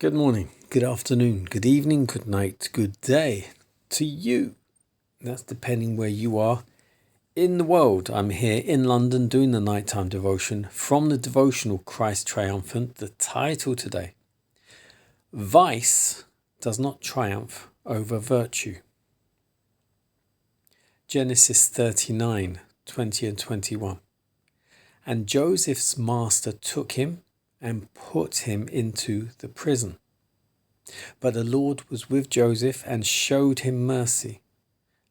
Good morning, good afternoon, good evening, good night, good day to you. That's depending where you are in the world. I'm here in London doing the nighttime devotion from the devotional Christ Triumphant. The title today, Vice Does Not Triumph Over Virtue. Genesis 39:20 and 21. And Joseph's master took him and put him into the prison. But the Lord was with Joseph and showed him mercy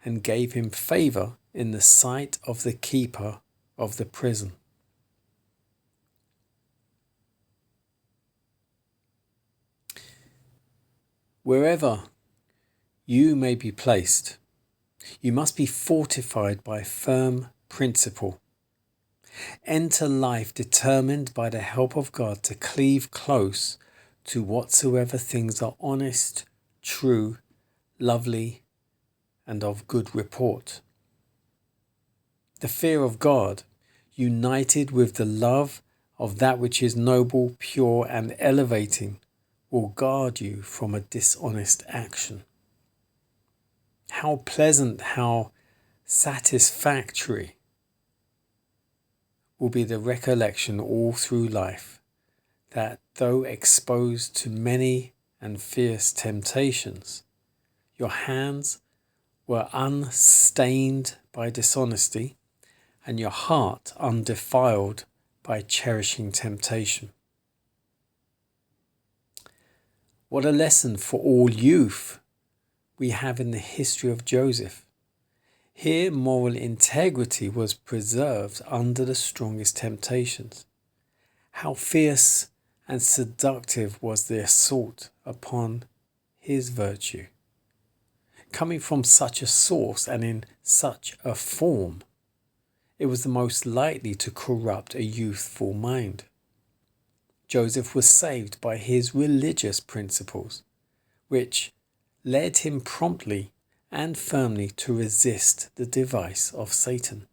and gave him favour in the sight of the keeper of the prison. Wherever you may be placed, you must be fortified by firm principle. Enter life determined by the help of God to cleave close to whatsoever things are honest, true, lovely, and of good report. The fear of God, united with the love of that which is noble, pure, and elevating, will guard you from a dishonest action. How pleasant, how satisfactory will be the recollection all through life that though exposed to many and fierce temptations, your hands were unstained by dishonesty and your heart undefiled by cherishing temptation. What a lesson for all youth we have in the history of Joseph. Here moral integrity was preserved under the strongest temptations. How fierce and seductive was the assault upon his virtue. Coming from such a source and in such a form, it was the most likely to corrupt a youthful mind. Joseph was saved by his religious principles, which led him promptly and firmly to resist the device of Satan.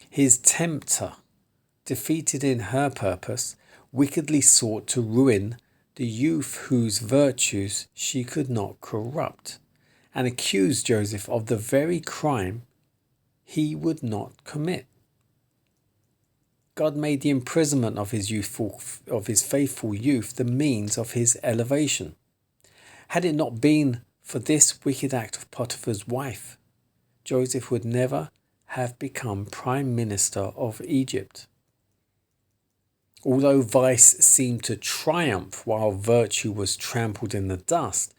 His tempter, defeated in her purpose, wickedly sought to ruin the youth whose virtues she could not corrupt, and accused Joseph of the very crime he would not commit. God made the imprisonment of his faithful youth the means of his elevation. Had it not been for this wicked act of Potiphar's wife, Joseph would never have become Prime Minister of Egypt. Although vice seemed to triumph while virtue was trampled in the dust,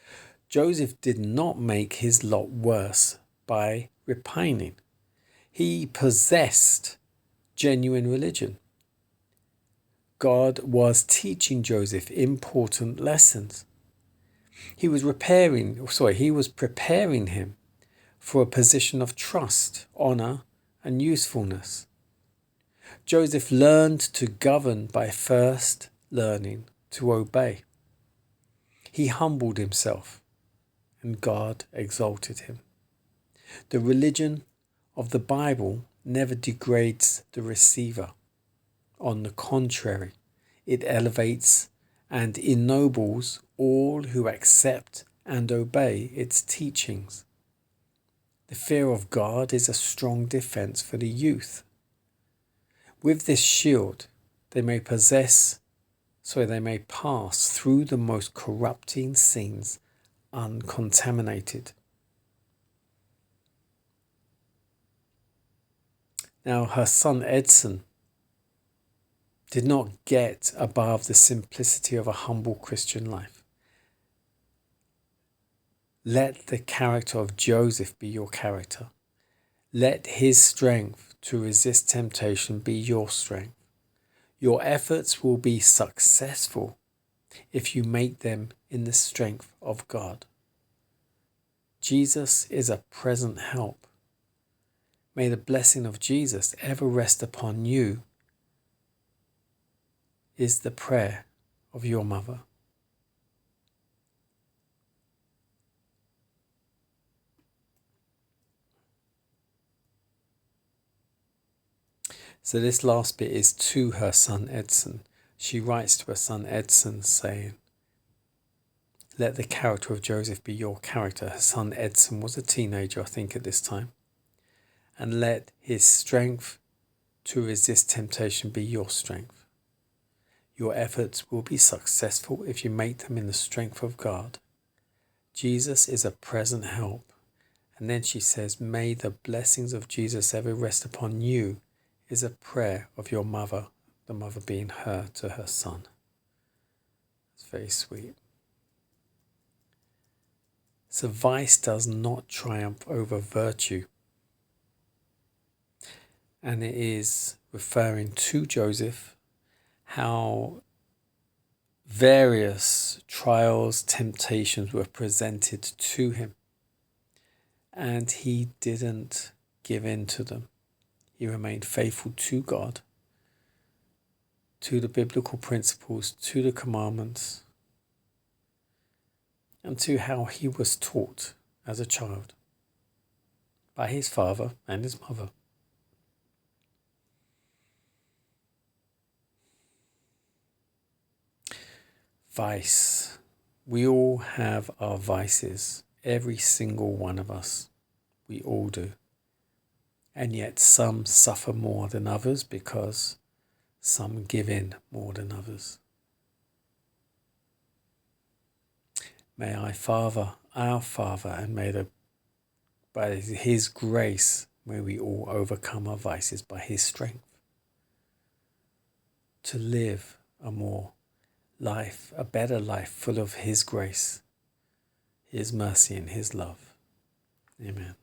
Joseph did not make his lot worse by repining. He possessed genuine religion. God was teaching Joseph important lessons. He was preparing him for a position of trust, honour, and usefulness. Joseph learned to govern by first learning to obey. He humbled himself, and God exalted him. The religion of the Bible never degrades the receiver. On the contrary, it elevates and ennobles all who accept and obey its teachings. The fear of God is a strong defense for the youth. With this shield, they may pass through the most corrupting scenes uncontaminated. Now, her son Edson did not get above the simplicity of a humble Christian life. Let the character of Joseph be your character. Let his strength to resist temptation be your strength. Your efforts will be successful if you make them in the strength of God. Jesus is a present help. May the blessing of Jesus ever rest upon you, is the prayer of your mother. So this last bit is to her son Edson. She writes to her son Edson saying, Let the character of Joseph be your character. Her son Edson was a teenager, I think, at this time. And let his strength to resist temptation be your strength. Your efforts will be successful if you make them in the strength of God. Jesus is a present help. And then she says, may the blessings of Jesus ever rest upon you, is a prayer of your mother, the mother being her to her son. It's very sweet. So vice does not triumph over virtue. And it is referring to Joseph, how various trials, temptations were presented to him. And he didn't give in to them. He remained faithful to God, to the biblical principles, to the commandments, and to how he was taught as a child by his father and his mother. Vice. We all have our vices. Every single one of us. We all do. And yet some suffer more than others because some give in more than others. May our Father, and by his grace, may we all overcome our vices by his strength to live a better life full of his grace, his mercy and his love. Amen.